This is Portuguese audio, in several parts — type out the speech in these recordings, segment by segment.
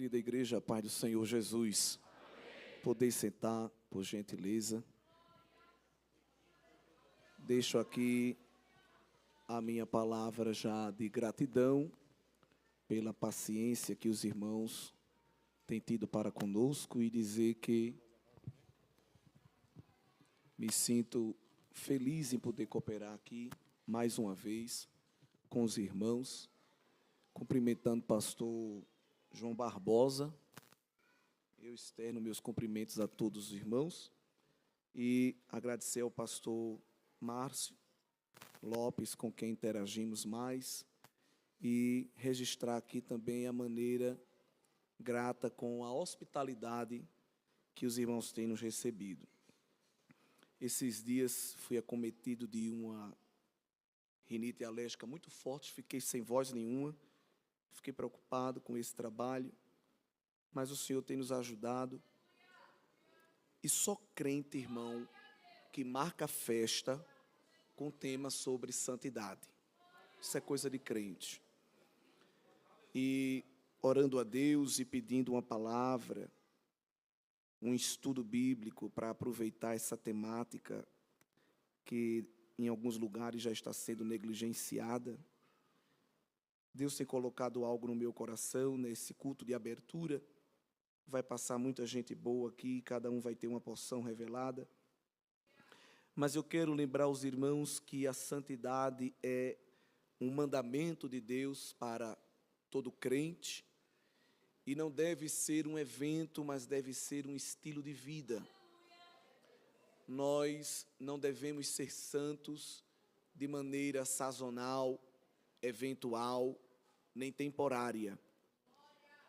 Querida igreja, a paz do Senhor Jesus. Poder sentar, por gentileza. Deixo aqui a minha palavra já de gratidão pela paciência que os irmãos têm tido para conosco e dizer que me sinto feliz em poder cooperar aqui mais uma vez com os irmãos, cumprimentando o pastor João Barbosa. Eu externo meus cumprimentos a todos os irmãos e agradecer ao pastor Márcio Lopes, com quem interagimos mais, e registrar aqui também a maneira grata com a hospitalidade que os irmãos têm nos recebido. Esses dias fui acometido de uma rinite alérgica muito forte, fiquei sem voz nenhuma, fiquei preocupado com esse trabalho, mas o Senhor tem nos ajudado. E só crente, irmão, que marca festa com tema sobre santidade. Isso é coisa de crente. E orando a Deus e pedindo uma palavra, um estudo bíblico para aproveitar essa temática que em alguns lugares já está sendo negligenciada. Deus tem colocado algo no meu coração nesse culto de abertura. Vai passar muita gente boa aqui, cada um vai ter uma porção revelada. Mas eu quero lembrar aos irmãos que a santidade é um mandamento de Deus para todo crente e não deve ser um evento, mas deve ser um estilo de vida. Nós não devemos ser santos de maneira sazonal, eventual, nem temporária.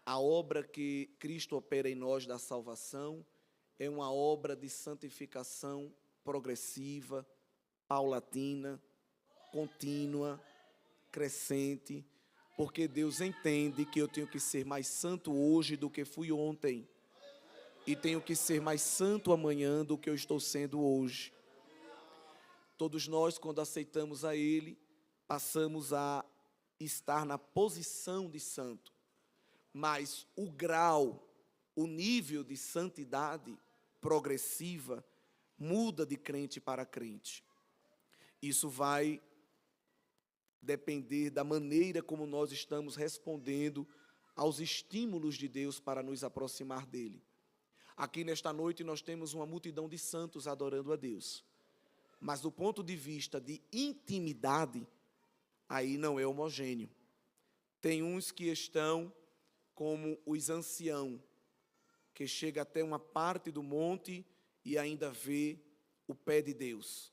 A obra que Cristo opera em nós da salvação é uma obra de santificação progressiva, paulatina, contínua, crescente, porque Deus entende que eu tenho que ser mais santo hoje do que fui ontem, e tenho que ser mais santo amanhã do que eu estou sendo hoje. Todos nós, quando aceitamos a Ele, passamos a estar na posição de santo, mas o grau, o nível de santidade progressiva muda de crente para crente. Isso vai depender da maneira como nós estamos respondendo aos estímulos de Deus para nos aproximar dEle. Aqui nesta noite nós temos uma multidão de santos adorando a Deus, mas do ponto de vista de intimidade, aí não é homogêneo. Tem uns que estão como os anciãos, que chega até uma parte do monte e ainda vê o pé de Deus.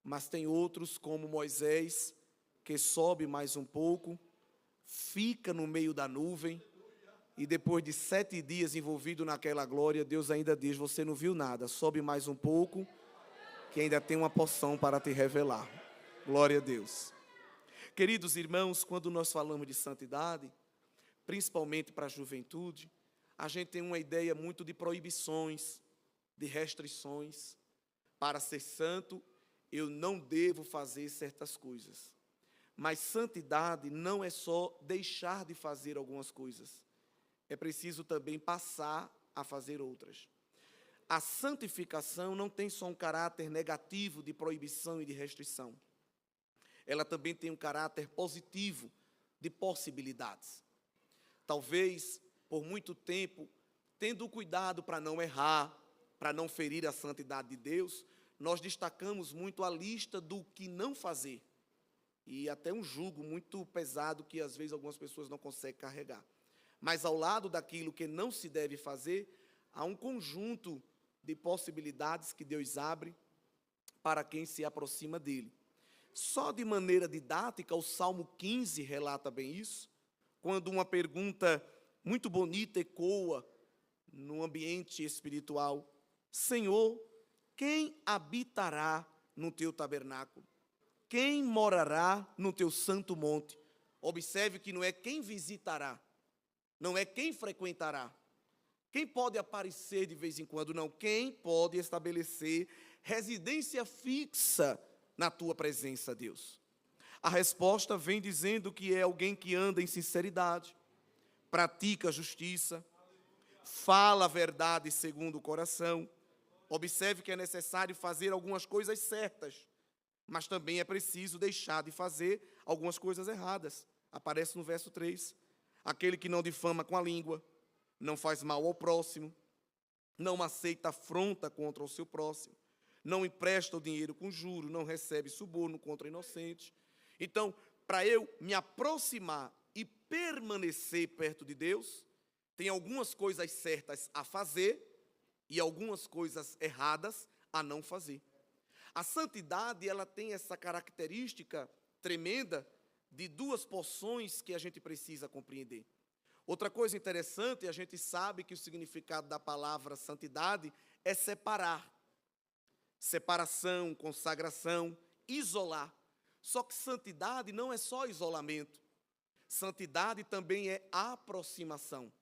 Mas tem outros como Moisés, que sobe mais um pouco, fica no meio da nuvem, e depois de 7 dias envolvido naquela glória, Deus ainda diz: você não viu nada, sobe mais um pouco, que ainda tem uma porção para te revelar. Glória a Deus. Queridos irmãos, quando nós falamos de santidade, principalmente para a juventude, a gente tem uma ideia muito de proibições, de restrições. Para ser santo, eu não devo fazer certas coisas. Mas santidade não é só deixar de fazer algumas coisas. É preciso também passar a fazer outras. A santificação não tem só um caráter negativo de proibição e de restrição. Ela também tem um caráter positivo de possibilidades. Talvez, por muito tempo, tendo cuidado para não errar, para não ferir a santidade de Deus, nós destacamos muito a lista do que não fazer. E até um jugo muito pesado que às vezes algumas pessoas não conseguem carregar. Mas ao lado daquilo que não se deve fazer, há um conjunto de possibilidades que Deus abre para quem se aproxima dele. Só de maneira didática, o Salmo 15 relata bem isso, quando uma pergunta muito bonita ecoa no ambiente espiritual: Senhor, quem habitará no teu tabernáculo? Quem morará no teu santo monte? Observe que não é quem visitará, não é quem frequentará, quem pode aparecer de vez em quando, não, quem pode estabelecer residência fixa na tua presença, Deus. A resposta vem dizendo que é alguém que anda em sinceridade, pratica a justiça, fala a verdade segundo o coração. Observe que é necessário fazer algumas coisas certas, mas também é preciso deixar de fazer algumas coisas erradas. Aparece no verso 3. Aquele que não difama com a língua, não faz mal ao próximo, não aceita afronta contra o seu próximo, não empresta o dinheiro com juro, não recebe suborno contra inocentes. Então, para eu me aproximar e permanecer perto de Deus, tem algumas coisas certas a fazer e algumas coisas erradas a não fazer. A santidade, ela tem essa característica tremenda de duas porções que a gente precisa compreender. Outra coisa interessante, a gente sabe que o significado da palavra santidade é separar. Separação, consagração, isolar. Só que santidade não é só isolamento. Santidade também é aproximação.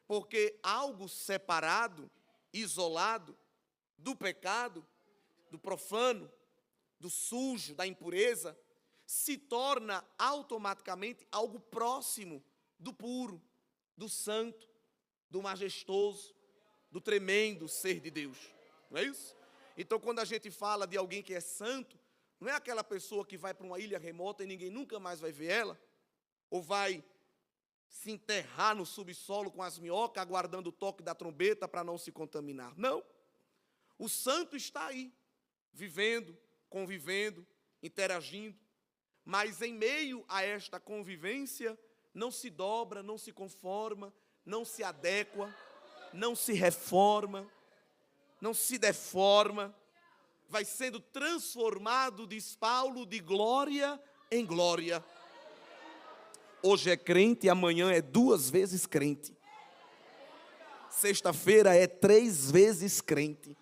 Porque algo separado, isolado do pecado, do profano, do sujo, da impureza, se torna automaticamente algo próximo do puro, do santo, do majestoso, do tremendo ser de Deus. Não é isso? Então, quando a gente fala de alguém que é santo, não é aquela pessoa que vai para uma ilha remota e ninguém nunca mais vai ver ela, ou vai se enterrar no subsolo com as minhocas, aguardando o toque da trombeta para não se contaminar. Não. O santo está aí, vivendo, convivendo, interagindo, mas em meio a esta convivência, não se dobra, não se conforma, não se adequa, não se reforma, não se deforma, vai sendo transformado, diz Paulo, de glória em glória. Hoje é crente, amanhã é 2 vezes crente. Sexta-feira é 3 vezes crente.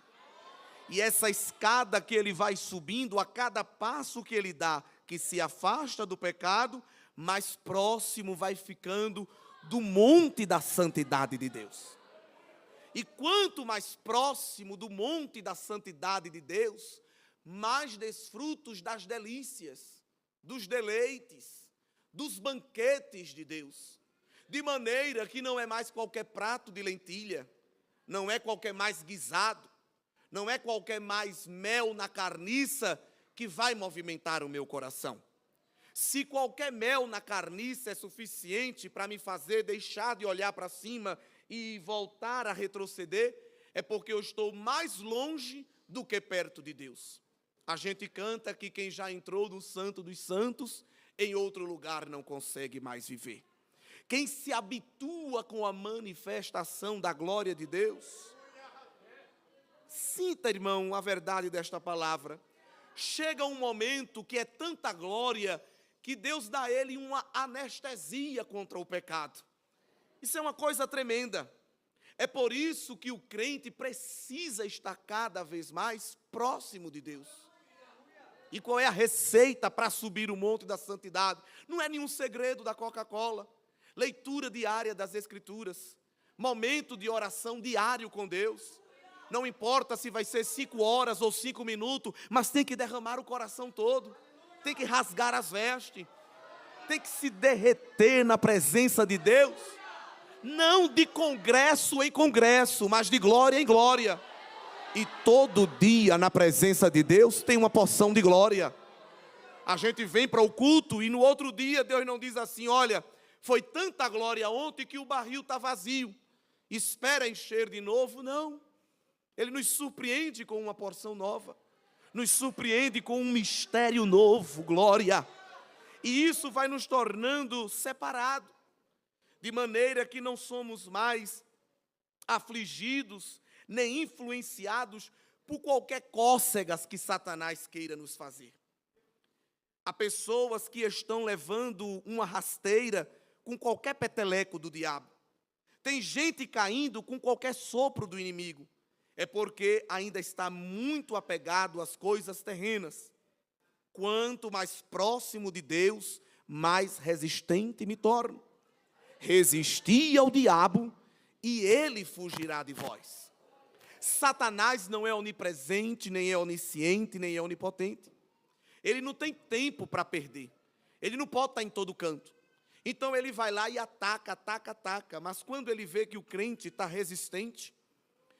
E essa escada que ele vai subindo, a cada passo que ele dá, que se afasta do pecado, mais próximo vai ficando do monte da santidade de Deus. E quanto mais próximo do monte da santidade de Deus, mais desfrutos das delícias, dos deleites, dos banquetes de Deus. De maneira que não é mais qualquer prato de lentilha, não é qualquer mais guisado, não é qualquer mais mel na carniça que vai movimentar o meu coração. Se qualquer mel na carniça é suficiente para me fazer deixar de olhar para cima e voltar a retroceder, é porque eu estou mais longe do que perto de Deus. A gente canta que quem já entrou no Santo dos Santos, em outro lugar não consegue mais viver. Quem se habitua com a manifestação da glória de Deus, sinta, irmão, a verdade desta palavra. Chega um momento que é tanta glória que Deus dá a ele uma anestesia contra o pecado. Isso é uma coisa tremenda. É por isso que o crente precisa estar cada vez mais próximo de Deus. E qual é a receita para subir o monte da santidade? Não é nenhum segredo da Coca-Cola. Leitura diária das Escrituras. Momento de oração diário com Deus. Não importa se vai ser 5 horas ou 5 minutos, mas tem que derramar o coração todo. Tem que rasgar as vestes. Tem que se derreter na presença de Deus. Não de congresso em congresso, mas de glória em glória. E todo dia na presença de Deus tem uma porção de glória. A gente vem para o culto e no outro dia Deus não diz assim: olha, foi tanta glória ontem que o barril está vazio, espera encher de novo. Não, Ele nos surpreende com uma porção nova, nos surpreende com um mistério novo, glória. E isso vai nos tornando separados, de maneira que não somos mais afligidos, nem influenciados por qualquer cócegas que Satanás queira nos fazer. Há pessoas que estão levando uma rasteira com qualquer peteleco do diabo. Tem gente caindo com qualquer sopro do inimigo. É porque ainda está muito apegado às coisas terrenas. Quanto mais próximo de Deus, mais resistente me torno. Resisti ao diabo e ele fugirá de vós. Satanás não é onipresente, nem é onisciente, nem é onipotente. Ele não tem tempo para perder. Ele não pode estar em todo canto. Então ele vai lá e ataca, mas quando ele vê que o crente está resistente,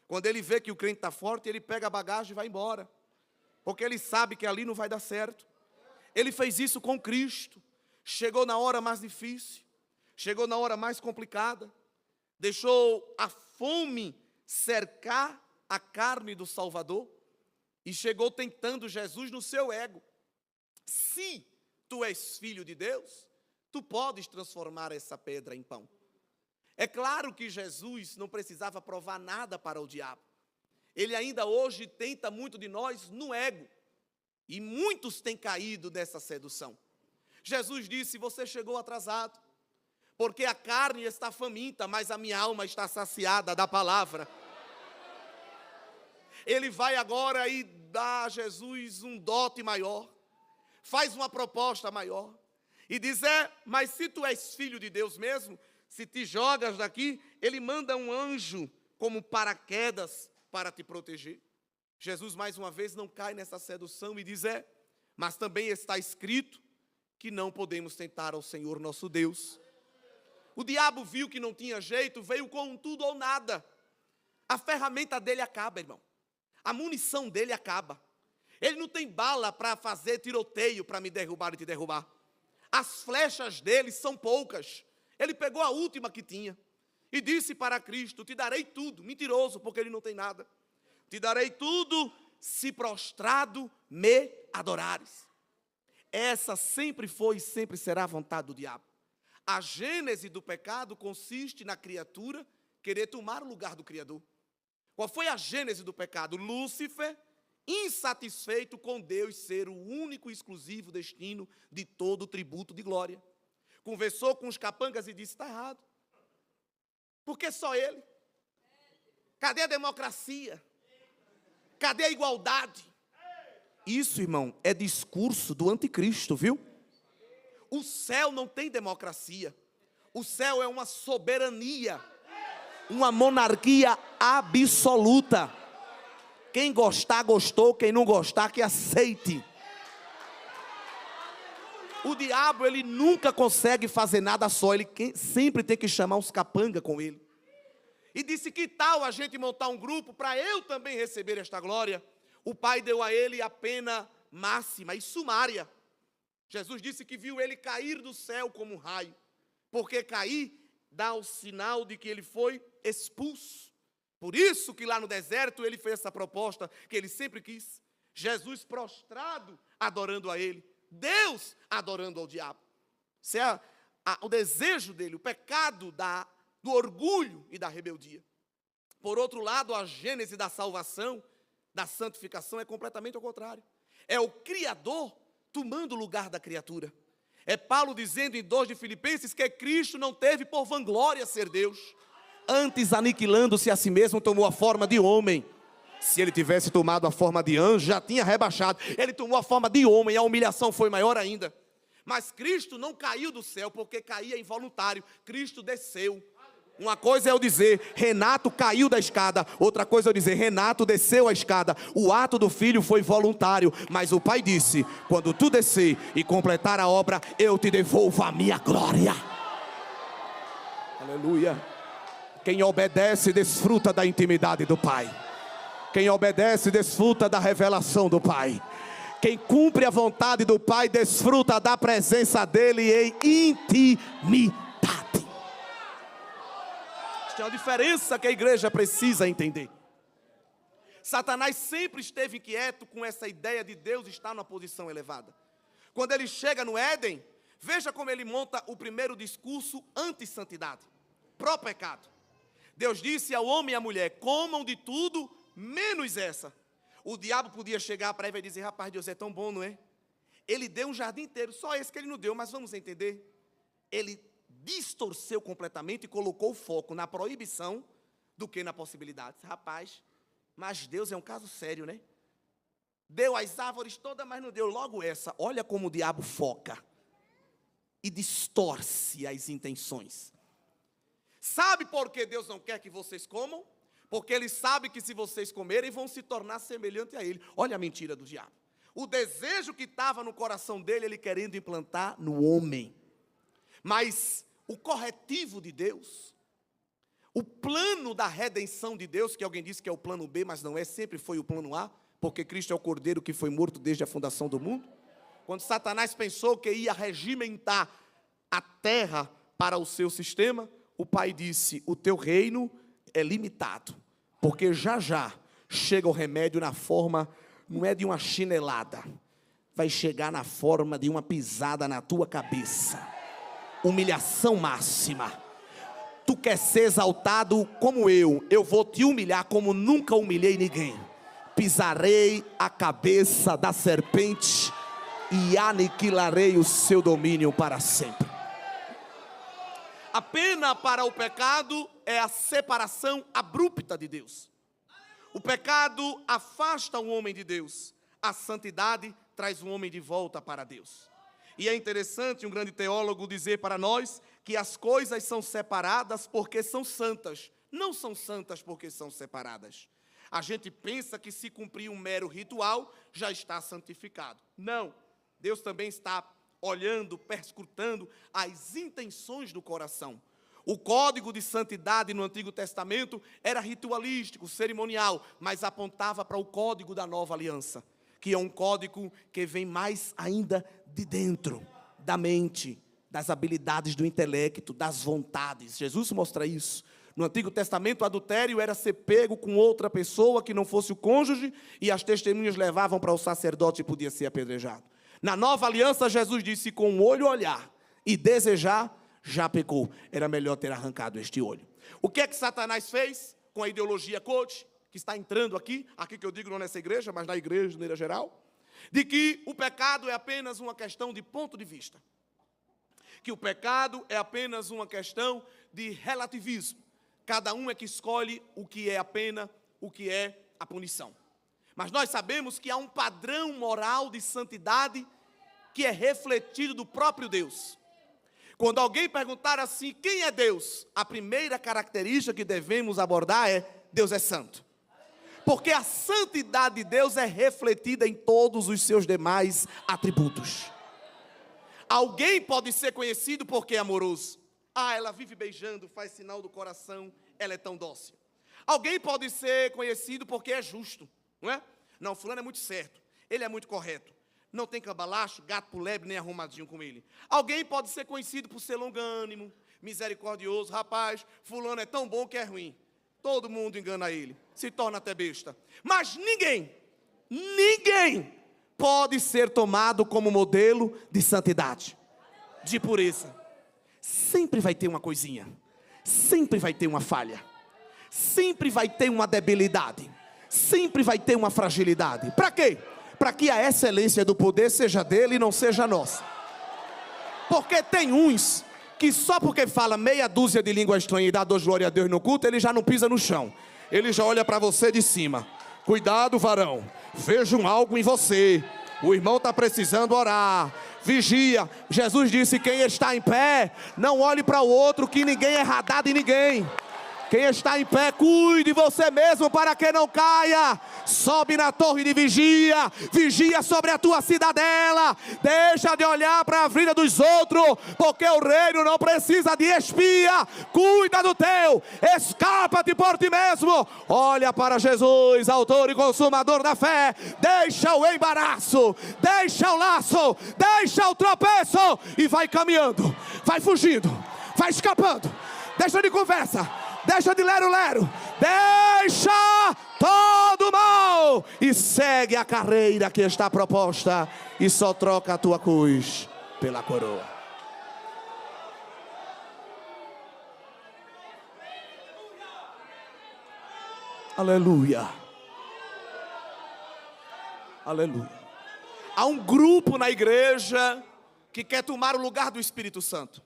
quando ele vê que o crente está forte, ele pega a bagagem e vai embora, porque ele sabe que ali não vai dar certo. Ele fez isso com Cristo. Chegou na hora mais difícil, chegou na hora mais complicada, deixou a fome cercar a carne do Salvador e chegou tentando Jesus no seu ego. Se tu és filho de Deus, tu podes transformar essa pedra em pão. É claro que Jesus não precisava provar nada para o diabo. Ele ainda hoje tenta muito de nós no ego. E muitos têm caído nessa sedução. Jesus disse: você chegou atrasado, porque a carne está faminta, mas a minha alma está saciada da palavra. Ele vai agora e dá a Jesus um dote maior, faz uma proposta maior, e diz: mas se tu és filho de Deus mesmo, se te jogas daqui, ele manda um anjo como paraquedas para te proteger. Jesus mais uma vez não cai nessa sedução e diz: mas também está escrito que não podemos tentar ao Senhor nosso Deus. O diabo viu que não tinha jeito, veio com tudo ou nada. A ferramenta dele acaba, irmão. A munição dele acaba. Ele não tem bala para fazer tiroteio para me derrubar e te derrubar. As flechas dele são poucas. Ele pegou a última que tinha e disse para Cristo: te darei tudo. Mentiroso, porque ele não tem nada. Te darei tudo se prostrado me adorares. Essa sempre foi e sempre será a vontade do diabo. A gênese do pecado consiste na criatura querer tomar o lugar do Criador. Qual foi a gênese do pecado? Lúcifer, insatisfeito com Deus ser o único e exclusivo destino de todo o tributo de glória, conversou com os capangas e disse: está errado. Por que só ele? Cadê a democracia? Cadê a igualdade? Isso, irmão, é discurso do anticristo, viu? O céu não tem democracia. O céu é uma soberania, uma monarquia absoluta. Quem gostar, gostou. Quem não gostar, que aceite. O diabo, ele nunca consegue fazer nada só. Ele sempre tem que chamar os capanga com ele. E disse: que tal a gente montar um grupo para eu também receber esta glória? O Pai deu a ele a pena máxima e sumária. Jesus disse que viu ele cair do céu como um raio, porque cair dá o sinal de que ele foi expulso. Por isso que lá no deserto ele fez essa proposta que ele sempre quis. Jesus prostrado, adorando a ele. Deus adorando ao diabo. Isso é o desejo dele, o pecado do orgulho e da rebeldia. Por outro lado, a gênese da salvação, da santificação, é completamente ao contrário. É o Criador tomando o lugar da criatura. É Paulo dizendo em 2 de Filipenses que Cristo não teve por vanglória ser Deus. Antes, aniquilando-se a si mesmo, tomou a forma de homem. Se ele tivesse tomado a forma de anjo, já tinha rebaixado. Ele tomou a forma de homem, a humilhação foi maior ainda. Mas Cristo não caiu do céu, porque caía involuntário. Cristo desceu. Uma coisa é eu dizer: Renato caiu da escada. Outra coisa é eu dizer: Renato desceu a escada. O ato do filho foi voluntário, mas o pai disse: quando tu descer e completar a obra, eu te devolvo a minha glória. Aleluia. Quem obedece desfruta da intimidade do Pai. Quem obedece desfruta da revelação do Pai. Quem cumpre a vontade do Pai desfruta da presença dele em intimidade. É uma diferença que a igreja precisa entender. Satanás sempre esteve inquieto com essa ideia de Deus estar numa posição elevada. Quando ele chega no Éden, veja como ele monta o primeiro discurso anti-santidade, pró-pecado. Deus disse ao homem e à mulher: comam de tudo, menos essa. O diabo podia chegar para Eva e dizer: rapaz, Deus é tão bom, não é? Ele deu um jardim inteiro, só esse que ele não deu, mas vamos entender. Ele distorceu completamente e colocou o foco na proibição do que na possibilidade. Rapaz, mas Deus é um caso sério, né? Deu as árvores todas, mas não deu logo essa. Olha como o diabo foca e distorce as intenções. Sabe por que Deus não quer que vocês comam? Porque Ele sabe que se vocês comerem, vão se tornar semelhante a Ele. Olha a mentira do diabo. O desejo que estava no coração dele, ele querendo implantar no homem. Mas o corretivo de Deus, o plano da redenção de Deus, que alguém disse que é o plano B, mas não é, sempre foi o plano A, porque Cristo é o Cordeiro que foi morto desde a fundação do mundo. Quando Satanás pensou que ia regimentar a terra para o seu sistema, o Pai disse: o teu reino é limitado, porque já já chega o remédio na forma, não é de uma chinelada, vai chegar na forma de uma pisada na tua cabeça, humilhação máxima. Tu quer ser exaltado como eu vou te humilhar como nunca humilhei ninguém. Pisarei a cabeça da serpente e aniquilarei o seu domínio para sempre. A pena para o pecado é a separação abrupta de Deus. O pecado afasta o homem de Deus. A santidade traz o homem de volta para Deus. E é interessante um grande teólogo dizer para nós que as coisas são separadas porque são santas. Não são santas porque são separadas. A gente pensa que se cumprir um mero ritual, já está santificado. Não. Deus também está olhando, perscrutando as intenções do coração. O código de santidade no Antigo Testamento era ritualístico, cerimonial, mas apontava para o código da Nova Aliança, que é um código que vem mais ainda de dentro, da mente, das habilidades do intelecto, das vontades. Jesus mostra isso. No Antigo Testamento, o adultério era ser pego com outra pessoa que não fosse o cônjuge, e as testemunhas levavam para o sacerdote e podia ser apedrejado. Na Nova Aliança, Jesus disse: com o olho olhar e desejar, já pecou. Era melhor ter arrancado este olho. O que é que Satanás fez com a ideologia coach, que está entrando aqui que eu digo não nessa igreja, mas na igreja de maneira geral, de que o pecado é apenas uma questão de ponto de vista. Que o pecado é apenas uma questão de relativismo. Cada um é que escolhe o que é a pena, o que é a punição. Mas nós sabemos que há um padrão moral de santidade que é refletido do próprio Deus. Quando alguém perguntar assim, quem é Deus? A primeira característica que devemos abordar é: Deus é santo. Porque a santidade de Deus é refletida em todos os seus demais atributos. Alguém pode ser conhecido porque é amoroso. Ela vive beijando, faz sinal do coração, ela é tão dócil. Alguém pode ser conhecido porque é justo, não é? Não, fulano é muito certo, ele é muito correto. Não tem cambalacho, gato por lebre, nem arrumadinho com ele. Alguém pode ser conhecido por ser longânimo, misericordioso. Rapaz, fulano é tão bom que é ruim. Todo mundo engana ele, se torna até besta. Mas ninguém pode ser tomado como modelo de santidade, de pureza. Sempre vai ter uma coisinha, sempre vai ter uma falha, sempre vai ter uma debilidade, sempre vai ter uma fragilidade. Para quê? Para que a excelência do poder seja dele e não seja nossa. Porque tem uns que só porque fala meia dúzia de língua estranha e dá 2 glória a Deus no culto, ele já não pisa no chão. Ele já olha para você de cima. Cuidado, varão, vejam algo em você. O irmão está precisando orar. Vigia. Jesus disse: quem está em pé, não olhe para o outro, que ninguém é radado em ninguém. Quem está em pé, cuide você mesmo para que não caia. Sobe na torre de vigia, vigia sobre a tua cidadela. Deixa de olhar para a vida dos outros, porque o reino não precisa de espia. Cuida do teu, escapa-te por ti mesmo. Olha para Jesus, autor e consumador da fé. Deixa o embaraço, deixa o laço, deixa o tropeço e vai caminhando, vai fugindo, vai escapando. Deixa de conversa, deixa de lero-lero, deixa todo mal e segue a carreira que está proposta, e só troca a tua cruz pela coroa. Aleluia. Aleluia. Há um grupo na igreja que quer tomar o lugar do Espírito Santo.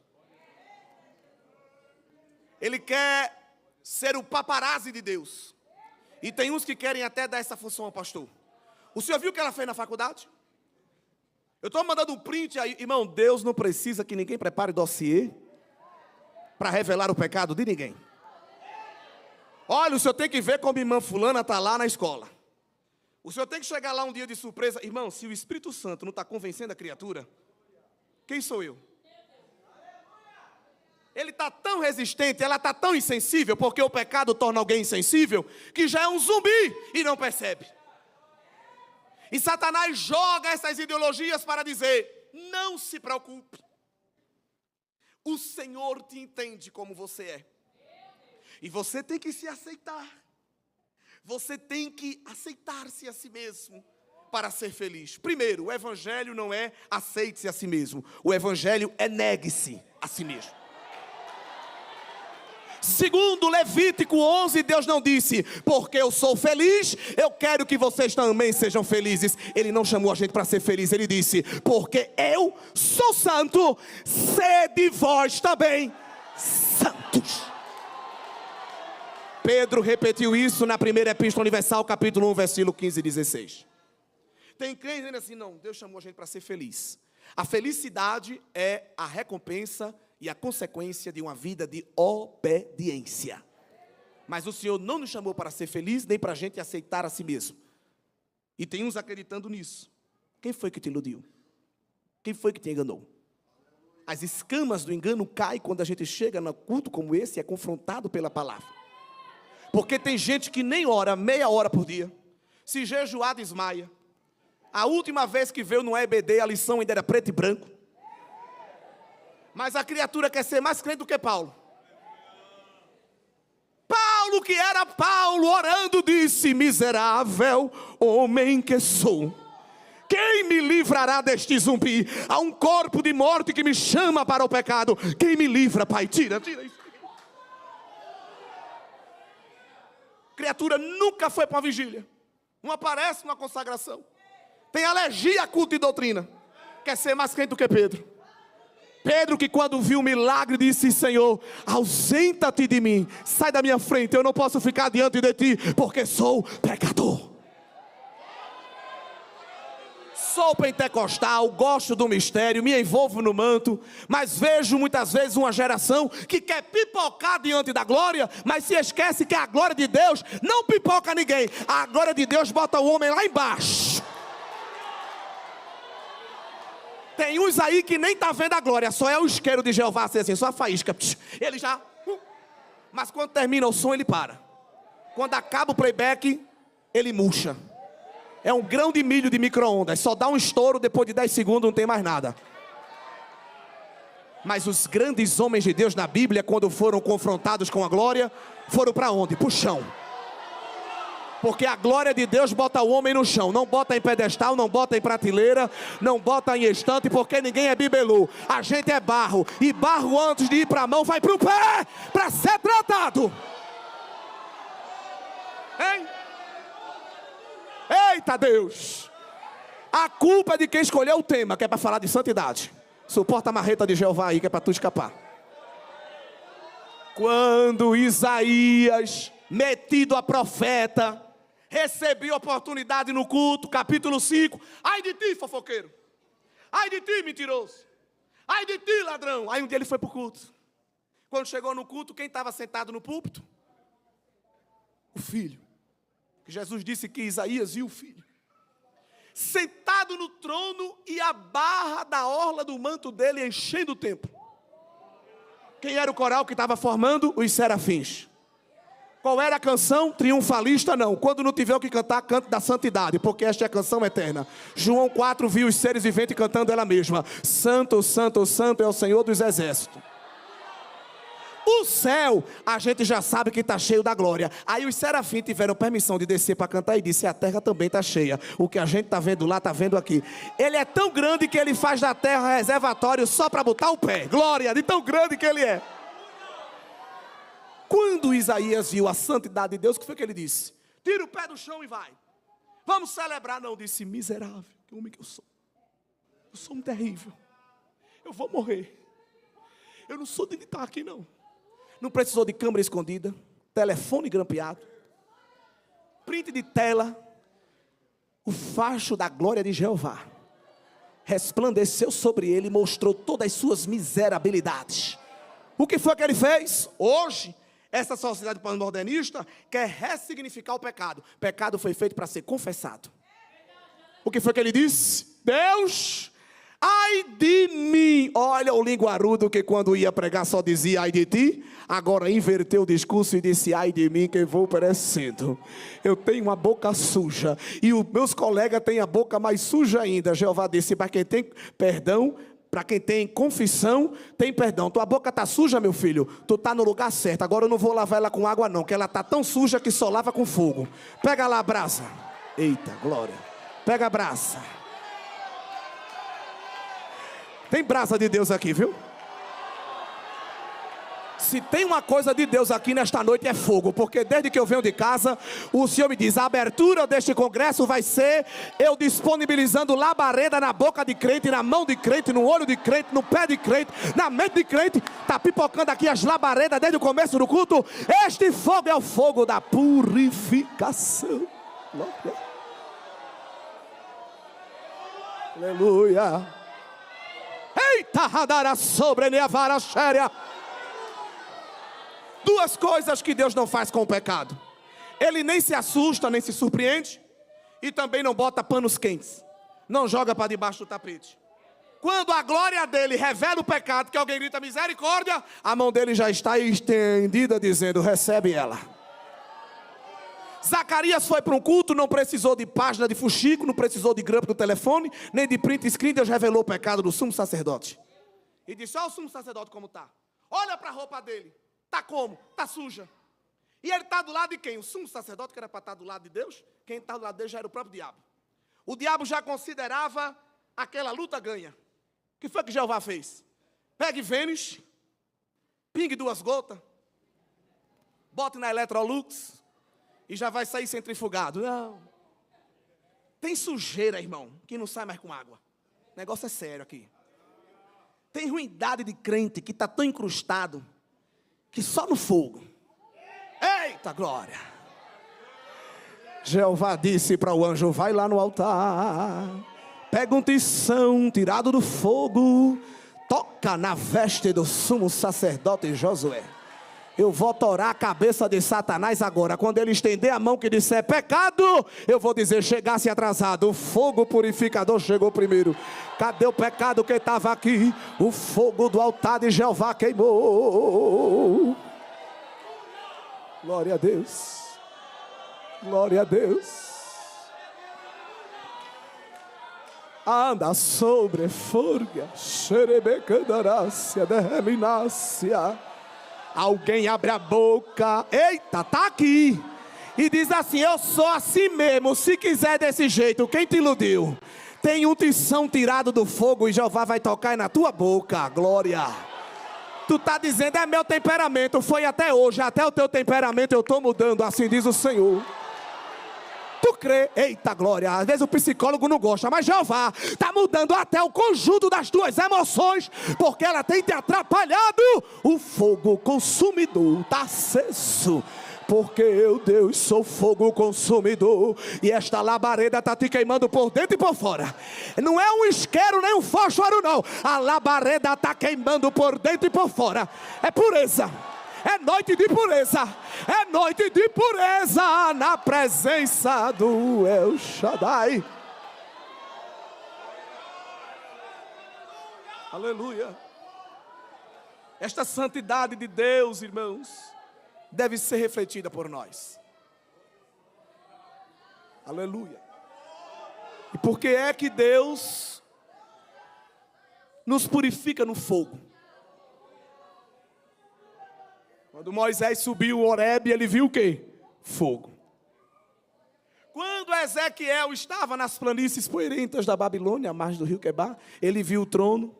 Ele quer ser o paparazzi de Deus. E tem uns que querem até dar essa função ao pastor. O senhor viu o que ela fez na faculdade? Eu estou mandando um print aí. Irmão, Deus não precisa que ninguém prepare dossiê para revelar o pecado de ninguém. Olha, o senhor tem que ver como a irmã fulana está lá na escola. O senhor tem que chegar lá um dia de surpresa. Irmão, se o Espírito Santo não está convencendo a criatura, quem sou eu? ele está tão resistente, ela está tão insensível, porque o pecado torna alguém insensível, que já é um zumbi e não percebe. E Satanás joga essas ideologias para dizer: não se preocupe, o Senhor te entende como você é. E você tem que se aceitar. Você tem que aceitar-se a si mesmo para ser feliz. Primeiro, o evangelho não é aceite-se a si mesmo. O evangelho é negue-se a si mesmo. Segundo, Levítico 11, Deus não disse: porque eu sou feliz, eu quero que vocês também sejam felizes. Ele não chamou a gente para ser feliz, ele disse: porque eu sou santo, sede vós também santos. Pedro repetiu isso na primeira epístola universal, capítulo 1, versículo 15 e 16. Tem crente dizendo assim: não, Deus chamou a gente para ser feliz. A felicidade é a recompensa e a consequência de uma vida de obediência. Mas o Senhor não nos chamou para ser feliz, nem para a gente aceitar a si mesmo. E tem uns acreditando nisso. Quem foi que te iludiu? Quem foi que te enganou? As escamas do engano caem quando a gente chega no culto como esse e é confrontado pela palavra. Porque tem gente que nem ora meia hora por dia. Se jejuar, desmaia. A última vez que veio no EBD, a lição ainda era preto e branco. Mas a criatura quer ser mais crente do que Paulo. Paulo, que era Paulo, orando, disse: miserável homem que sou, quem me livrará deste zumbi? Há um corpo de morte que me chama para o pecado. Quem me livra, Pai? Tira isso. Criatura nunca foi para uma vigília, não aparece numa consagração, tem alergia a culto e doutrina, quer ser mais crente do que Pedro. Pedro, que quando viu o milagre disse: Senhor, ausenta-te de mim, sai da minha frente, eu não posso ficar diante de ti, porque sou pecador. Sou pentecostal, gosto do mistério, me envolvo no manto, mas vejo muitas vezes uma geração que quer pipocar diante da glória, mas se esquece que a glória de Deus não pipoca ninguém. A glória de Deus bota o homem lá embaixo. Tem uns aí que nem está vendo a glória, só é o isqueiro de Jeová, assim, só a faísca. Ele já... Mas quando termina o som, ele para. Quando acaba o playback, ele murcha. É um grão de milho de micro-ondas, só dá um estouro, depois de 10 segundos não tem mais nada. Mas os grandes homens de Deus na Bíblia, quando foram confrontados com a glória, foram para onde? Para o chão. Porque a glória de Deus bota o homem no chão, não bota em pedestal, não bota em prateleira, não bota em estante, porque ninguém é bibelô. A gente é barro, e barro antes de ir para a mão vai para o pé, para ser tratado. Hein? Eita Deus! A culpa é de quem escolheu o tema, que é para falar de santidade. Suporta a marreta de Jeová aí, que é para tu escapar. Quando Isaías, metido a profeta, recebeu oportunidade no culto, capítulo 5. Ai de ti, fofoqueiro. Ai de ti, mentiroso. Ai de ti, ladrão. Aí um dia ele foi para o culto. Quando chegou no culto, quem estava sentado no púlpito? O filho. Jesus disse que Isaías viu o filho sentado no trono e a barra da orla do manto dele enchendo o templo. Quem era o coral que estava formando? Os serafins. Qual era a canção? Triunfalista não. Quando não tiver o que cantar, cante da santidade, porque esta é a canção eterna. João 4 viu os seres viventes cantando ela mesma: Santo, Santo, Santo é o Senhor dos exércitos. O céu, a gente já sabe que está cheio da glória. Aí os serafins tiveram permissão de descer para cantar e disse: a terra também está cheia. O que a gente está vendo lá, está vendo aqui. Ele é tão grande que ele faz da terra reservatório só para botar o pé. Glória, de tão grande que ele é. Quando Isaías viu a santidade de Deus, o que foi que ele disse? Tira o pé do chão e vai. Vamos celebrar. Não, disse: miserável, que homem que eu sou. Eu sou um terrível. Eu vou morrer. Eu não sou de estar aqui não. Não precisou de câmera escondida, telefone grampeado, print de tela. O facho da glória de Jeová resplandeceu sobre ele e mostrou todas as suas miserabilidades. O que foi que ele fez? Hoje, essa sociedade pós-modernista quer ressignificar o pecado. O pecado foi feito para ser confessado. O que foi que ele disse? Deus, Ai de mim. Olha o linguarudo que quando ia pregar só dizia ai de ti. Agora inverteu o discurso e disse ai de mim que vou perecendo. Eu tenho uma boca suja. E os meus colegas têm a boca mais suja ainda. Jeová disse, para quem tem perdão, para quem tem confissão, tem perdão. Tua boca está suja, meu filho. Tu está no lugar certo. Agora eu não vou lavar ela com água não, que ela está tão suja que só lava com fogo. Pega lá a brasa. Eita, glória. Pega a brasa. Tem brasa de Deus aqui, viu? Se tem uma coisa de Deus aqui nesta noite é fogo. Porque desde que eu venho de casa, o Senhor me diz, a abertura deste congresso vai ser eu disponibilizando labareda na boca de crente, na mão de crente, no olho de crente, no pé de crente, na mente de crente. Está pipocando aqui as labaredas desde o começo do culto. Este fogo é o fogo da purificação. Glória. Aleluia. Eita, radara sobre nevara séria. Duas coisas que Deus não faz com o pecado. Ele nem se assusta, nem se surpreende. E também não bota panos quentes. Não joga para debaixo do tapete. Quando a glória dele revela o pecado, que alguém grita misericórdia, a mão dele já está estendida dizendo, recebe ela. Zacarias foi para um culto, não precisou de página de fuxico, não precisou de grampo do telefone, nem de print screen. Deus revelou o pecado do sumo sacerdote. E disse, olha o sumo sacerdote como está. Olha para a roupa dele. Está como? Está suja. E ele está do lado de quem? O sumo sacerdote, que era para estar do lado de Deus. Quem está do lado de Deus já era o próprio diabo. O diabo já considerava aquela luta ganha. O que foi que Jeová fez? Pegue Vênus, pingue 2 gotas, bote na Electrolux e já vai sair centrifugado. Não. Tem sujeira, irmão, que não sai mais com água. O negócio é sério aqui. Tem ruindade de crente que está tão incrustado que só no fogo. Eita glória. Jeová disse para o anjo, vai lá no altar, pega um tição tirado do fogo, toca na veste do sumo sacerdote Josué. Eu vou torar a cabeça de Satanás agora. Quando ele estender a mão que disser pecado, eu vou dizer, chegasse atrasado. O fogo purificador chegou primeiro. Cadê o pecado que estava aqui? O fogo do altar de Jeová queimou. Glória a Deus. Glória a Deus. Anda sobre forga, xerebecandarácia, derreminácia. Alguém abre a boca, eita, tá aqui, e diz assim, eu sou assim mesmo, se quiser desse jeito, quem te iludiu? Tem um tição tirado do fogo e Jeová vai tocar na tua boca, glória. Tu tá dizendo, é meu temperamento, foi até hoje, até o teu temperamento eu estou mudando, assim diz o Senhor. Tu crê? Eita glória, às vezes o psicólogo não gosta, mas Jeová está mudando até o conjunto das tuas emoções, porque ela tem te atrapalhado. O fogo consumidor está aceso, porque eu, Deus, sou fogo consumidor, e esta labareda está te queimando por dentro e por fora. Não é um isqueiro nem um fósforo não, a labareda está queimando por dentro e por fora. É pureza. É noite de pureza, é noite de pureza na presença do El Shaddai. Aleluia. Esta santidade de Deus, irmãos, deve ser refletida por nós. Aleluia. E por que é que Deus nos purifica no fogo? Quando Moisés subiu o Horebe, ele viu o quê? Fogo. Quando Ezequiel estava nas planícies poeirentas da Babilônia, à margem do rio Quebar, ele viu o trono,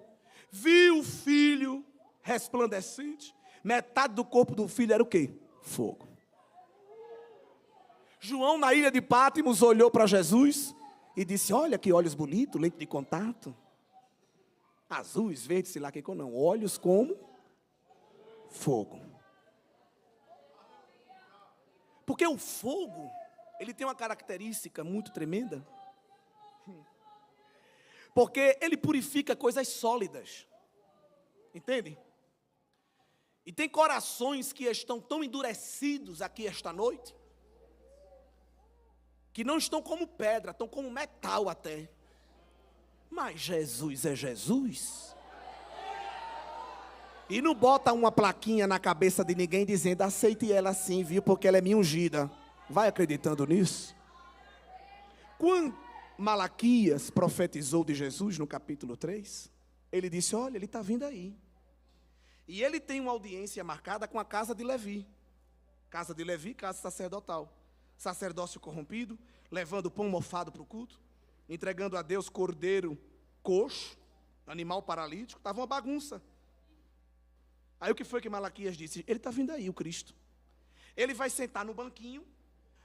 viu o filho resplandecente, metade do corpo do filho era o quê? Fogo. João, na ilha de Pátimos, olhou para Jesus e disse, olha que olhos bonitos, lente de contato, azuis, verdes, sei lá que não, olhos como fogo. Porque o fogo, ele tem uma característica muito tremenda. Porque ele purifica coisas sólidas. Entende? E tem corações que estão tão endurecidos aqui esta noite, que não estão como pedra, estão como metal até. Mas Jesus é Jesus. E não bota uma plaquinha na cabeça de ninguém dizendo, aceite ela assim, viu, porque ela é minha ungida. Vai acreditando nisso? Quando Malaquias profetizou de Jesus no capítulo 3, ele disse, olha, ele está vindo aí. E ele tem uma audiência marcada com a casa de Levi. Casa de Levi, casa sacerdotal. Sacerdócio corrompido, levando pão mofado para o culto, entregando a Deus cordeiro coxo, animal paralítico, estava uma bagunça. Aí o que foi que Malaquias disse? Ele está vindo aí, o Cristo. Ele vai sentar no banquinho,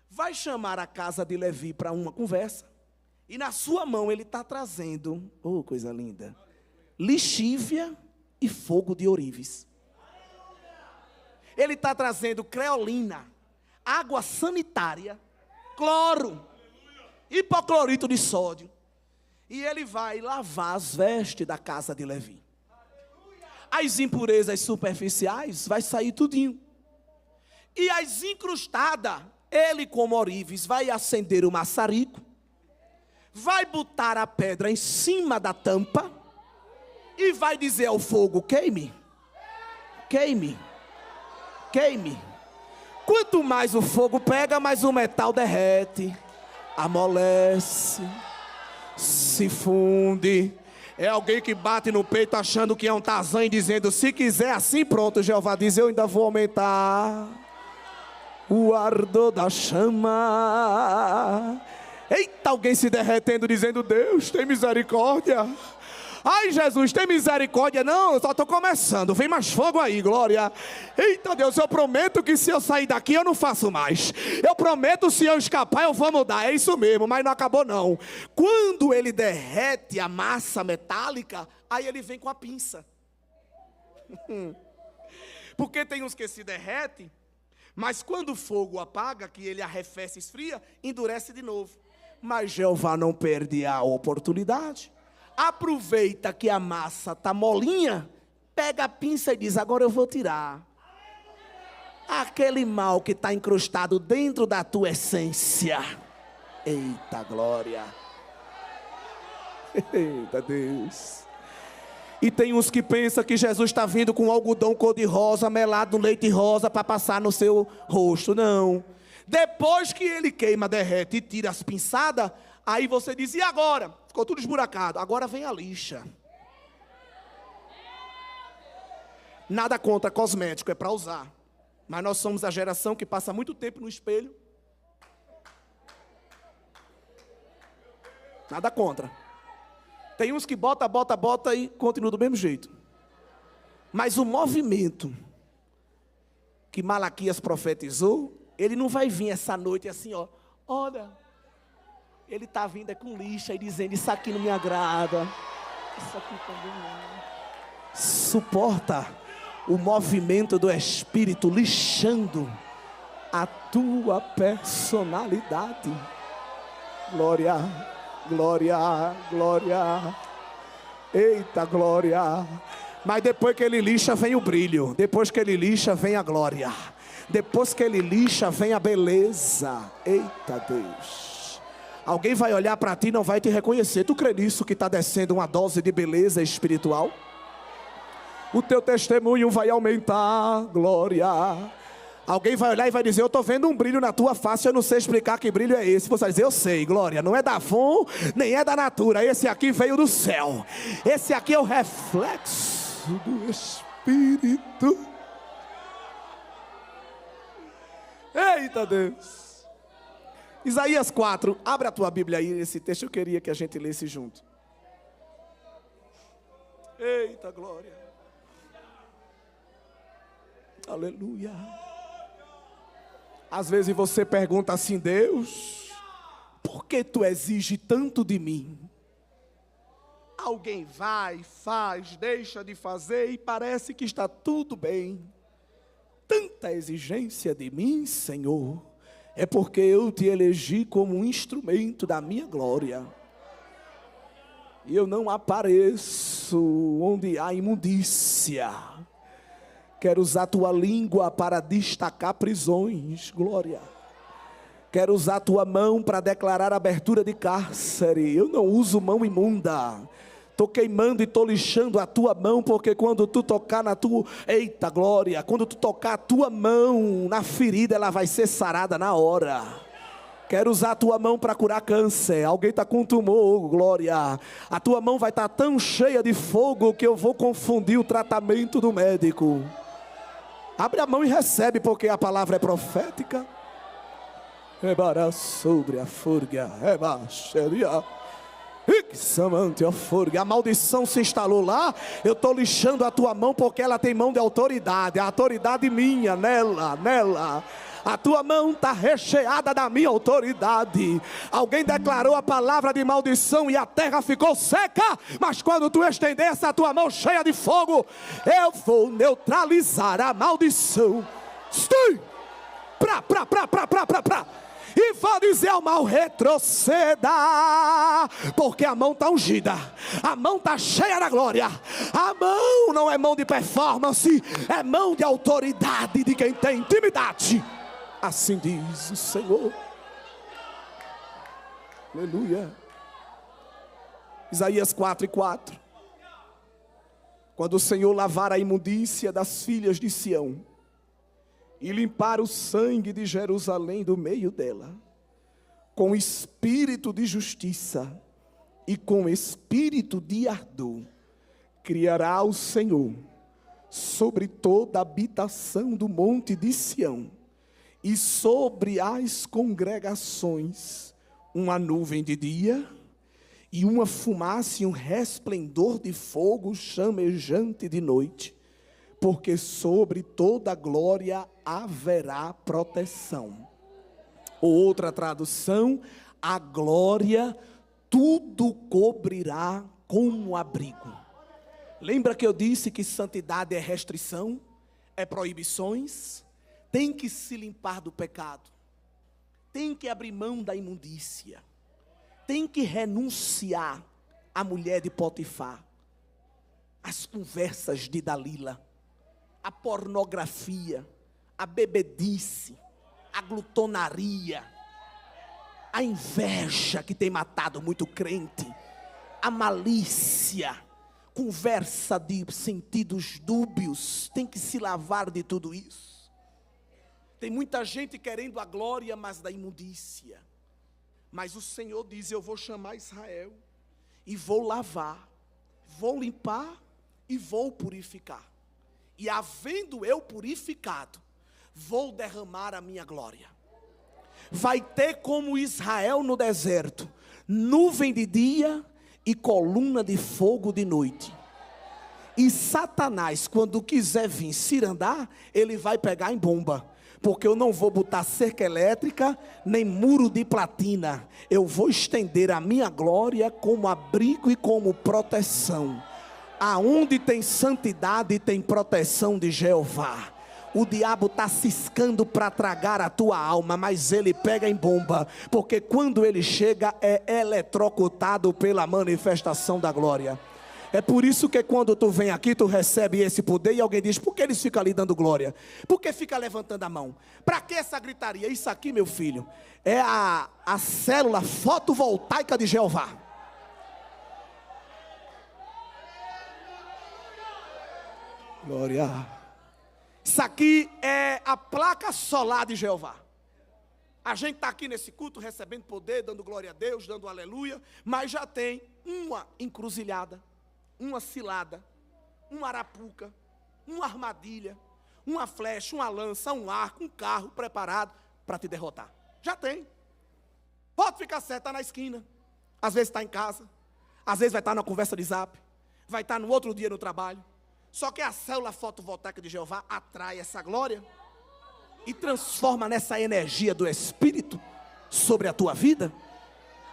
vai chamar a casa de Levi para uma conversa, e na sua mão ele está trazendo, oh coisa linda, lixívia e fogo de ourives. Ele está trazendo creolina, água sanitária, cloro, hipoclorito de sódio. E ele vai lavar as vestes da casa de Levi. As impurezas superficiais vai sair tudinho. E as incrustadas, ele como ourives vai acender o maçarico, vai botar a pedra em cima da tampa e vai dizer ao fogo, queime, queime, queime. Quanto mais o fogo pega, mais o metal derrete, amolece, se funde. É alguém que bate no peito achando que é um Tarzan e dizendo, se quiser assim, pronto, Jeová diz, eu ainda vou aumentar o ardor da chama. Eita, alguém se derretendo dizendo, Deus, tem misericórdia. Ai, Jesus, tem misericórdia. Não, eu só estou começando. Vem mais fogo aí, glória. Eita, Deus, eu prometo que se eu sair daqui, eu não faço mais. Eu prometo, se eu escapar, eu vou mudar. É isso mesmo, mas não acabou não. Quando ele derrete a massa metálica, aí ele vem com a pinça. Porque tem uns que se derretem, mas quando o fogo apaga, que ele arrefece e esfria, endurece de novo. Mas Jeová não perde a oportunidade. Aproveita que a massa está molinha, pega a pinça e diz, agora eu vou tirar aquele mal que está incrustado dentro da tua essência. Eita glória. Eita Deus. E tem uns que pensam que Jesus está vindo com algodão cor-de-rosa, melado no leite rosa para passar no seu rosto. Não. Depois que ele queima, derrete e tira as pinçadas, aí você diz, e agora? Ficou tudo esburacado. Agora vem a lixa. Nada contra cosmético, é para usar. Mas nós somos a geração que passa muito tempo no espelho. Nada contra. Tem uns que bota e continua do mesmo jeito. Mas o movimento que Malaquias profetizou, ele não vai vir essa noite assim, ó. Olha, ele está vindo com lixa e dizendo, isso aqui não me agrada. Isso aqui também não. Suporta o movimento do Espírito lixando a tua personalidade. Glória, glória, glória. Eita glória. Mas depois que ele lixa vem o brilho. Depois que ele lixa vem a glória. Depois que ele lixa vem a beleza. Eita Deus. Alguém vai olhar para ti e não vai te reconhecer. Tu crê nisso que está descendo uma dose de beleza espiritual? O teu testemunho vai aumentar. Glória. Alguém vai olhar e vai dizer, eu estou vendo um brilho na tua face, eu não sei explicar que brilho é esse. Você vai dizer, eu sei, glória, não é da Avon, nem é da Natura, esse aqui veio do céu. Esse aqui é o reflexo do Espírito. Eita Deus. Isaías 4, abre a tua Bíblia aí, esse texto eu queria que a gente lesse junto. Eita glória. Aleluia. Às vezes você pergunta assim, Deus, por que tu exige tanto de mim? Alguém vai, faz, deixa de fazer e parece que está tudo bem. Tanta exigência de mim, Senhor, é porque eu te elegi como um instrumento da minha glória. E eu não apareço onde há imundícia. Quero usar tua língua para destacar prisões, glória. Quero usar a tua mão para declarar abertura de cárcere. Eu não uso mão imunda. Estou queimando e estou lixando a tua mão, porque quando tu tocar na tua... Eita glória! Quando tu tocar a tua mão na ferida, ela vai ser sarada na hora. Quero usar a tua mão para curar câncer. Alguém está com tumor, glória. A tua mão vai estar tão cheia de fogo que eu vou confundir o tratamento do médico. Abre a mão e recebe, porque a palavra é profética. Rebara sobre a fúria, rebaixaria. A maldição se instalou lá. Eu estou lixando a tua mão, porque ela tem mão de autoridade. A autoridade minha, nela. A tua mão está recheada da minha autoridade. Alguém declarou a palavra de maldição e a terra ficou seca. Mas quando tu estender essa tua mão cheia de fogo, eu vou neutralizar a maldição. E vou dizer ao mal: retroceda, porque a mão está ungida, a mão está cheia da glória. A mão não é mão de performance, é mão de autoridade de quem tem intimidade. Assim diz o Senhor. Aleluia. Isaías 4:4. Quando o Senhor lavar a imundícia das filhas de Sião e limpar o sangue de Jerusalém do meio dela, com espírito de justiça e com espírito de ardor, criará o Senhor sobre toda a habitação do monte de Sião e sobre as congregações uma nuvem de dia e uma fumaça e um resplendor de fogo chamejante de noite, porque sobre toda glória haverá proteção. Outra tradução: a glória tudo cobrirá como abrigo. Lembra que eu disse que santidade é restrição, é proibições? Tem que se limpar do pecado, tem que abrir mão da imundícia, tem que renunciar à mulher de Potifar, às conversas de Dalila, a pornografia, a bebedice, a glutonaria, a inveja que tem matado muito crente, a malícia, conversa de sentidos dúbios. Tem que se lavar de tudo isso. Tem muita gente querendo a glória, mas da imundícia. Mas o Senhor diz: eu vou chamar Israel e vou lavar, vou limpar e vou purificar. E havendo eu purificado, vou derramar a minha glória. Vai ter como Israel no deserto, nuvem de dia e coluna de fogo de noite. E Satanás, quando quiser vir cirandar, ele vai pegar em bomba. Porque eu não vou botar cerca elétrica, nem muro de platina. Eu vou estender a minha glória como abrigo e como proteção. Aonde tem santidade, tem proteção de Jeová. O diabo está ciscando para tragar a tua alma, mas ele pega em bomba. Porque quando ele chega, é eletrocutado pela manifestação da glória. É por isso que quando tu vem aqui, tu recebe esse poder. E alguém diz: por que eles ficam ali dando glória? Por que fica levantando a mão? Para que essa gritaria? Isso aqui, meu filho, é a célula fotovoltaica de Jeová. Glória. Isso aqui é a placa solar de Jeová. A gente está aqui nesse culto recebendo poder, dando glória a Deus, dando aleluia. Mas já tem uma encruzilhada, uma cilada, uma arapuca, uma armadilha, uma flecha, uma lança, um arco, um carro preparado para te derrotar. Já tem. Pode ficar certo, está na esquina. Às vezes está em casa. Às vezes vai estar na conversa de zap. Vai estar no outro dia no trabalho. Só que a célula fotovoltaica de Jeová atrai essa glória e transforma nessa energia do Espírito sobre a tua vida.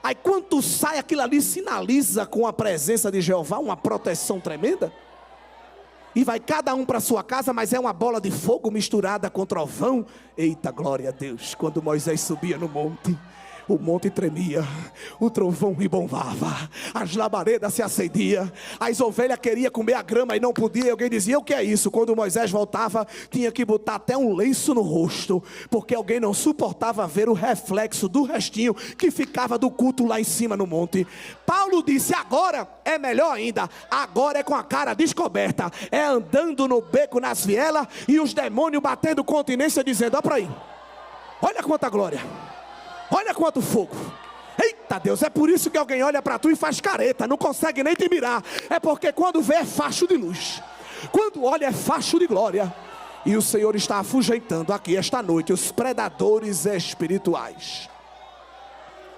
Aí quando tu sai, aquilo ali sinaliza com a presença de Jeová uma proteção tremenda. E vai cada um para sua casa, mas é uma bola de fogo misturada com trovão. Eita, glória a Deus. Quando Moisés subia no monte, o monte tremia, o trovão ribombava, as labaredas se acendiam, as ovelhas queriam comer a grama e não podia, e alguém dizia: o que é isso? Quando Moisés voltava, tinha que botar até um lenço no rosto, porque alguém não suportava ver o reflexo do restinho que ficava do culto lá em cima no monte. Paulo disse: agora é melhor ainda, agora é com a cara descoberta, é andando no beco, nas vielas, e os demônios batendo continência, dizendo: olha para aí, olha quanta glória, olha quanto fogo. Eita Deus, é por isso que alguém olha para tu e faz careta, não consegue nem te mirar. É porque quando vê é facho de luz, quando olha é facho de glória. E o Senhor está afugentando aqui esta noite os predadores espirituais.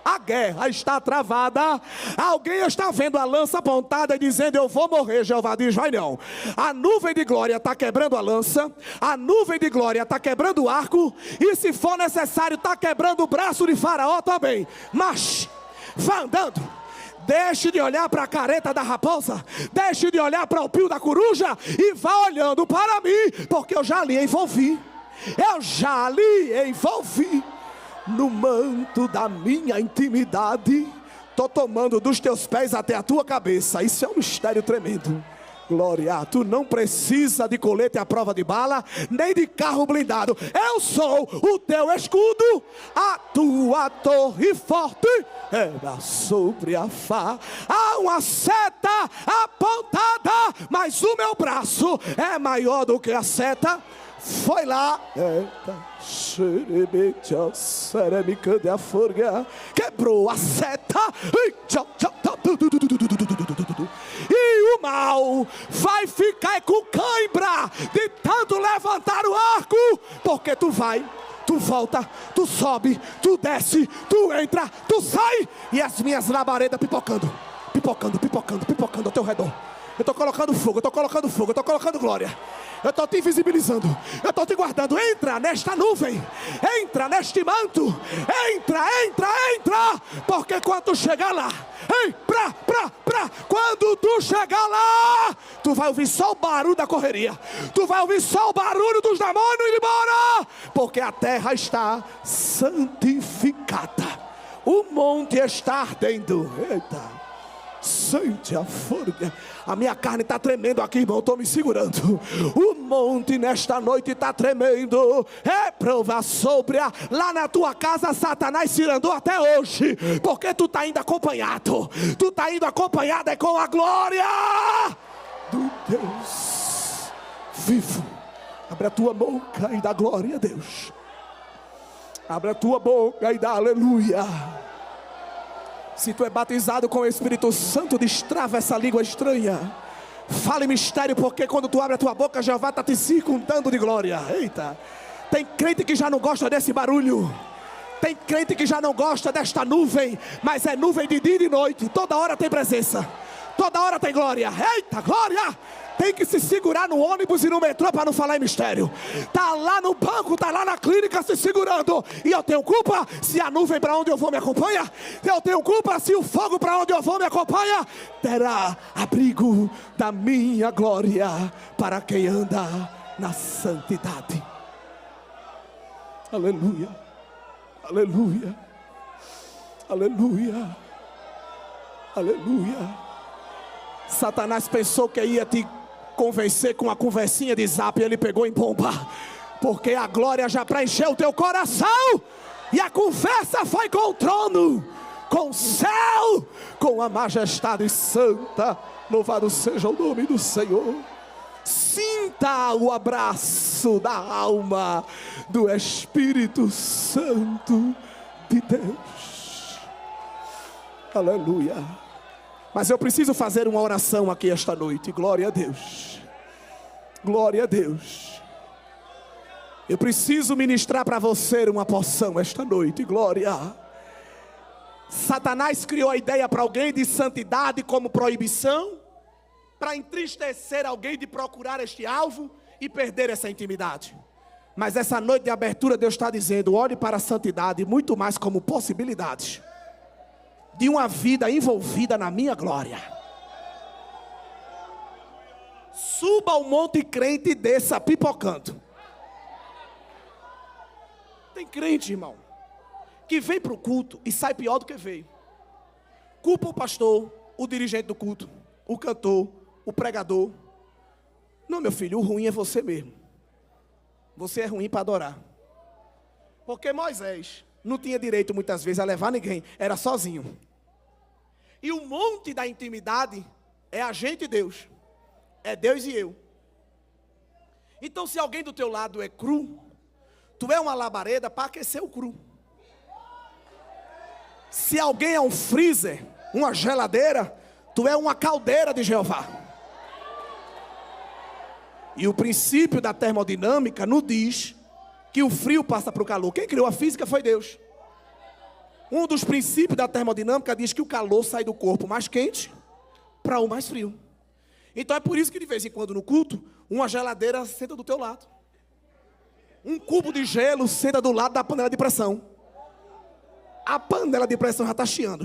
A guerra está travada. Alguém está vendo a lança apontada e dizendo: eu vou morrer. Jeová diz: vai não. A nuvem de glória está quebrando a lança, a nuvem de glória está quebrando o arco, e se for necessário está quebrando o braço de Faraó também. Mas vá andando. Deixe de olhar para a careta da raposa, deixe de olhar para o pio da coruja, e vá olhando para mim, porque eu já lhe envolvi. Eu já lhe envolvi no manto da minha intimidade. Estou tomando dos teus pés até a tua cabeça. Isso é um mistério tremendo. Glória, tu não precisa de colete à prova de bala, nem de carro blindado. Eu sou o teu escudo, a tua torre forte era sobre a face. Há uma seta apontada, mas o meu braço é maior do que a seta. Foi lá, quebrou a seta, e o mal vai ficar com cãibra de tanto levantar o arco, porque tu vai, tu volta, tu sobe, tu desce, tu entra, tu sai, e as minhas labaredas pipocando, pipocando, pipocando, pipocando ao teu redor. Eu estou colocando fogo, eu estou colocando fogo, eu estou colocando glória. Eu estou te invisibilizando, eu estou te guardando. Entra nesta nuvem, entra neste manto, entra, entra, entra, porque quando tu chegar lá, quando tu chegar lá, tu vai ouvir só o barulho da correria, tu vai ouvir só o barulho dos demônios indo embora, porque a terra está santificada, o monte está ardendo. Eita, sente a fúria. A minha carne está tremendo aqui, irmão, estou me segurando. O monte nesta noite está tremendo. É prova sóbria. Lá na tua casa Satanás se andou até hoje, porque tu está indo acompanhado. Tu está indo acompanhado é com a glória do Deus vivo. Abre a tua boca e dá glória a Deus. Abre a tua boca e dá aleluia. Se tu é batizado com o Espírito Santo, destrava essa língua estranha. Fale mistério, porque quando tu abre a tua boca, Jeová está te circundando de glória. Eita, tem crente que já não gosta desse barulho. Tem crente que já não gosta desta nuvem. Mas é nuvem de dia e de noite. Toda hora tem presença, toda hora tem glória. Eita, glória! Tem que se segurar no ônibus e no metrô para não falar em mistério. Está lá no banco, está lá na clínica se segurando. E eu tenho culpa se a nuvem para onde eu vou me acompanha? Eu tenho culpa se o fogo para onde eu vou me acompanha? Terá abrigo da minha glória para quem anda na santidade. Aleluia, aleluia, aleluia, aleluia. Satanás pensou que ia te convencer com uma conversinha de zap, e ele pegou em bomba, porque a glória já preencheu o teu coração, e a conversa foi com o trono, com o céu, com a majestade santa. Louvado seja o nome do Senhor. Sinta o abraço da alma do Espírito Santo de Deus. Aleluia. Mas eu preciso fazer uma oração aqui esta noite. Glória a Deus. Glória a Deus. Eu preciso ministrar para você uma porção esta noite. Glória. Satanás criou a ideia para alguém de santidade como proibição, para entristecer alguém de procurar este alvo e perder essa intimidade. Mas essa noite de abertura, Deus está dizendo: olhe para a santidade muito mais como possibilidade de uma vida envolvida na minha glória. Suba ao monte crente e desça pipocando. Tem crente, irmão, que vem para o culto e sai pior do que veio. Culpa o pastor, o dirigente do culto, o cantor, o pregador. Não, meu filho, o ruim é você mesmo. Você é ruim para adorar. Porque Moisés não tinha direito muitas vezes a levar ninguém, era sozinho. E o monte da intimidade é a gente e Deus. É Deus e eu. Então se alguém do teu lado é cru, tu é uma labareda para aquecer o cru. Se alguém é um freezer, uma geladeira, tu é uma caldeira de Jeová. E o princípio da termodinâmica nos diz que o frio passa para o calor. Quem criou a física foi Deus. Um dos princípios da termodinâmica diz que o calor sai do corpo mais quente para o mais frio. Então é por isso que de vez em quando no culto, uma geladeira senta do teu lado. Um cubo de gelo senta do lado da panela de pressão. A panela de pressão já está chiando.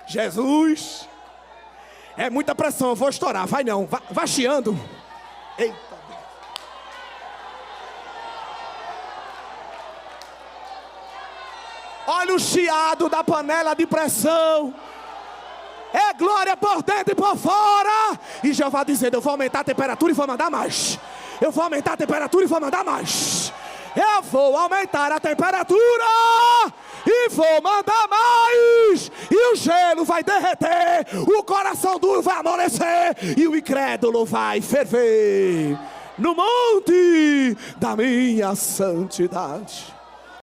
Jesus, é muita pressão, eu vou estourar. Vai não, vai chiando. Eita. Olha o chiado da panela de pressão. É glória por dentro e por fora. E Jeová dizendo, eu vou aumentar a temperatura e vou mandar mais. Eu vou aumentar a temperatura e vou mandar mais. Eu vou aumentar a temperatura e vou mandar mais. E o gelo vai derreter. O coração duro vai amolecer. E o incrédulo vai ferver no monte da minha santidade.